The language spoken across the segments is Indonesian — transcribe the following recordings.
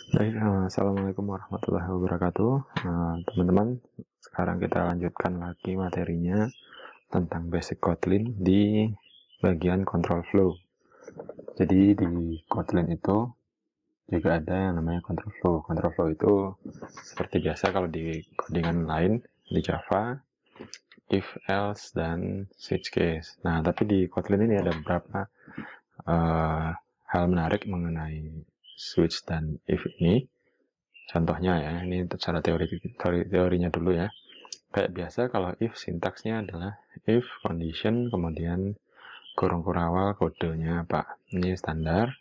Baik, assalamualaikum warahmatullahi wabarakatuh. Teman-teman, sekarang kita lanjutkan lagi materinya tentang basic Kotlin di bagian control flow. Jadi di Kotlin itu juga ada yang namanya control flow. Control flow itu seperti biasa kalau di codingan lain di Java, if, else, dan switch case. Nah, tapi di Kotlin ini ada beberapa hal menarik mengenai switch dan if ini. Contohnya ya, ini secara teorinya dulu ya. Kayak biasa kalau if sintaksnya adalah if condition kemudian kurung awal kodenya apa. Ini standar.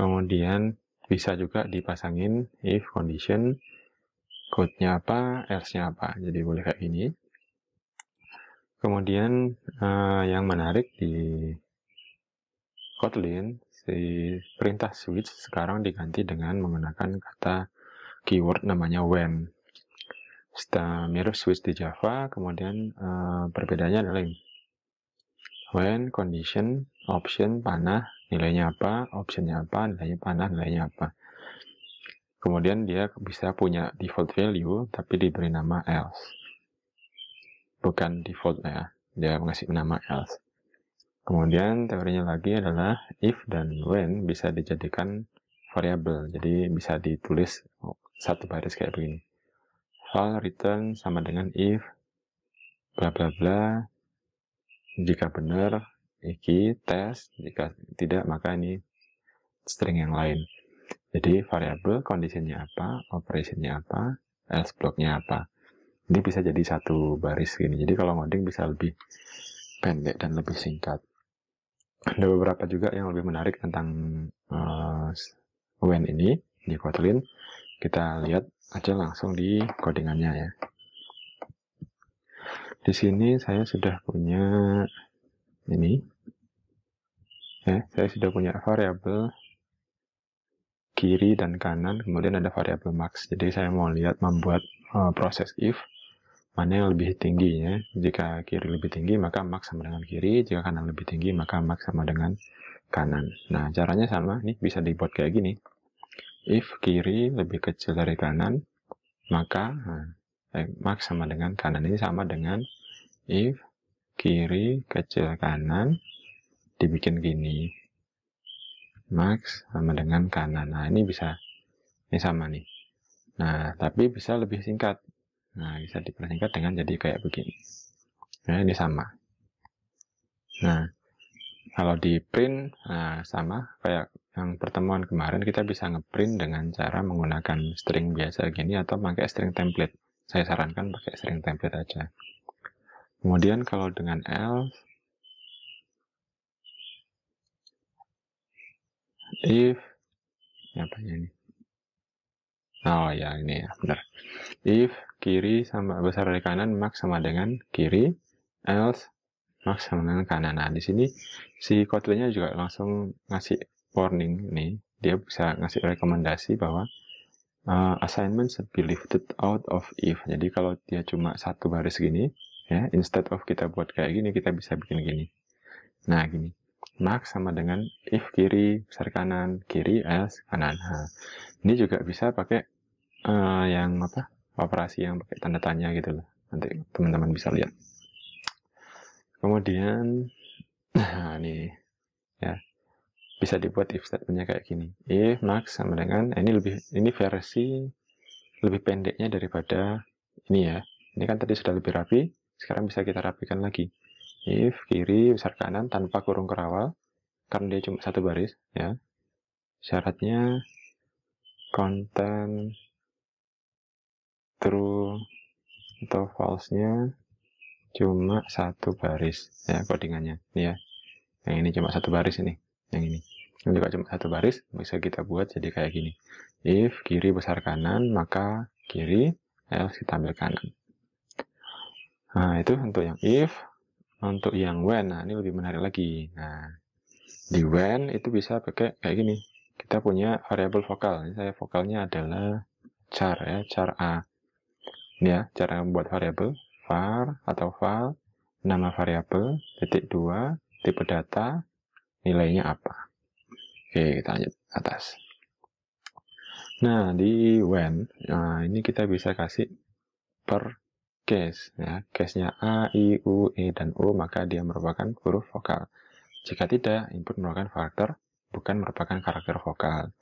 Kemudian bisa juga dipasangin if condition code-nya apa, else-nya apa. Jadi boleh kayak gini. Kemudian yang menarik di Kotlin, si perintah switch sekarang diganti dengan menggunakan kata keyword namanya when. Mirip switch di Java, kemudian perbedaannya adalah ini. When, condition, option, panah, nilainya apa, optionnya apa, nilainya panah, nilainya apa. Kemudian dia bisa punya default value, tapi diberi nama else. Bukan default ya, dia mengasih nama else. Kemudian teorinya lagi adalah if dan when bisa dijadikan variabel, jadi bisa ditulis satu baris kayak begini. Val return sama dengan if bla bla bla, jika benar iki tes, jika tidak maka ini string yang lain. Jadi variabel kondisinya apa, operationnya apa, else blocknya apa. Ini bisa jadi satu baris gini. Jadi kalau ngoding bisa lebih pendek dan lebih singkat. Ada beberapa juga yang lebih menarik tentang when ini di Kotlin. Kita lihat aja langsung di codingannya ya. Di sini saya sudah punya ini. Ya, saya sudah punya variabel kiri dan kanan, kemudian ada variabel max. Jadi saya mau lihat membuat proses if mana yang lebih tinggi ya. Jika kiri lebih tinggi maka max sama dengan kiri, jika kanan lebih tinggi maka max sama dengan kanan. Nah, caranya sama, nih bisa dibuat kayak gini. If kiri lebih kecil dari kanan, maka max sama dengan kanan. Ini sama dengan if kiri kecil kanan dibikin gini. Max sama dengan kanan. Nah, ini bisa, ini sama nih. Nah, tapi bisa lebih singkat. Nah, bisa dipersingkat dengan jadi kayak begini. Nah, ini sama. Nah, kalau di print, nah, sama kayak yang pertemuan kemarin, kita bisa ngeprint dengan cara menggunakan string biasa gini atau pakai string template. Saya sarankan pakai string template aja. Kemudian kalau dengan else, if, apa ini? Oh ya, ini ya, benar. If kiri sama besar dari kanan, max sama dengan kiri, else max sama dengan kanan. Nah, di sini si Kotlin-nya juga langsung ngasih warning nih. Dia bisa ngasih rekomendasi bahwa assignment should be lifted out of if. Jadi kalau dia cuma satu baris gini, ya, instead of kita buat kayak gini, kita bisa bikin gini. Nah, gini. Max sama dengan if kiri besar kanan, kiri else kanan. Nah, ini juga bisa pakai yang apa? Operasi yang pakai tanda tanya gitu loh. Nanti teman-teman bisa lihat. Kemudian, nah ini ya bisa dibuat if statementnya kayak gini. If max sama dengan ini versi lebih pendeknya daripada ini ya. Ini kan tadi sudah lebih rapi, sekarang bisa kita rapikan lagi. If kiri besar kanan tanpa kurung kerawal, karena dia cuma satu baris ya. Syaratnya konten true atau false-nya cuma satu baris ya codingannya ini ya. Yang ini cuma satu baris ini. Yang ini juga cuma satu baris, bisa kita buat jadi kayak gini. If kiri besar kanan maka kiri, else kita ambil kanan. Nah, itu untuk yang if. Untuk yang when, nah ini lebih menarik lagi. Nah, di when itu bisa pakai kayak gini. Kita punya variabel vokal. Ini saya vokalnya adalah char ya, char a. Ini ya, cara membuat variabel var atau val, nama variabel, titik 2, tipe data, nilainya apa. Oke, kita lanjut atas. Nah, di when, ini kita bisa kasih per case. Ya. Case-nya A, I, U, E, dan O, maka dia merupakan huruf vokal. Jika tidak, input merupakan karakter, bukan merupakan karakter vokal.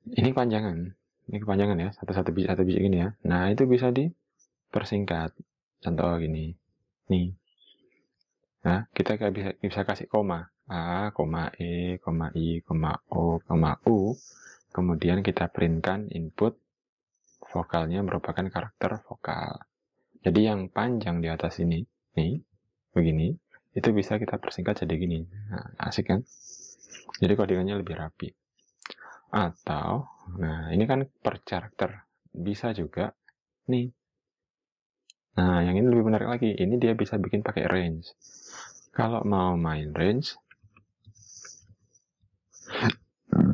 Ini kepanjangan. Ini kepanjangan ya, satu biji gini ya. Nah, itu bisa dipersingkat. Contoh gini. Nih. Nah, kita bisa kasih koma. A, koma E, koma I, koma O, koma U. Kemudian kita printkan input vokalnya merupakan karakter vokal. Jadi yang panjang di atas ini, nih, begini, itu bisa kita persingkat jadi gini. Nah, asik kan? Jadi codingannya lebih rapi. Atau, nah ini kan per karakter. Bisa juga, nih. Nah, yang ini lebih menarik lagi. Ini dia bisa bikin pakai range. Kalau mau main range,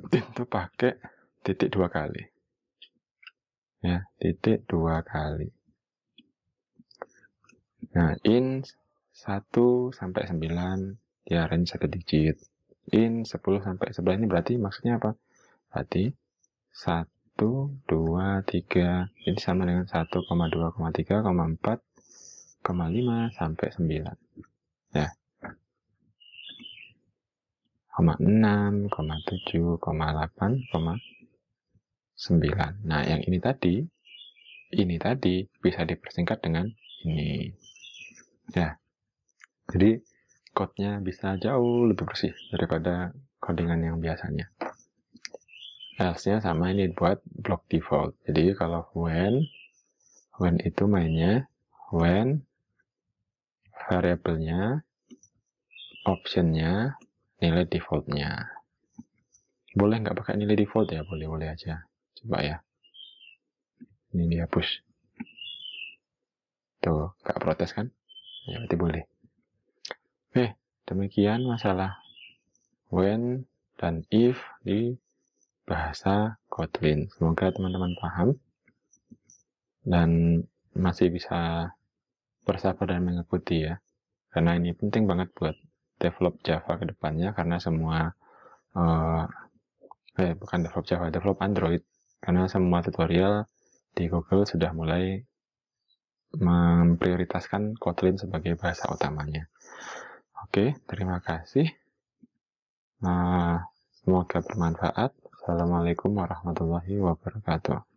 itu pakai titik 2 kali. Ya, titik 2 kali. Nah, in 1 sampai 9, ya range 1 digit. In 10 sampai 11 ini berarti maksudnya apa? Berarti 1, 2, 3, ini sama dengan 1,2, 3, 4, 5 sampai 9. Ya. 6, 7, 8, 9. Nah, yang ini tadi bisa dipersingkat dengan ini. Ya. Jadi code-nya bisa jauh lebih bersih daripada codingan yang biasanya. Else-nya sama, ini buat block default. Jadi kalau when itu mainnya when variabelnya, optionnya, nilai defaultnya. Boleh nggak pakai nilai default ya? Boleh-boleh aja. Coba ya. Ini dia push. Tuh, nggak protes kan? Ya, berarti boleh. Oke, demikian masalah when dan if di bahasa Kotlin. Semoga teman-teman paham dan masih bisa bersabar dan mengikuti ya. Karena ini penting banget buat develop Java ke depannya, karena semua bukan develop Java, develop Android, karena semua tutorial di Google sudah mulai memprioritaskan Kotlin sebagai bahasa utamanya. Oke, terima kasih. Semoga bermanfaat. Assalamualaikum warahmatullahi wabarakatuh.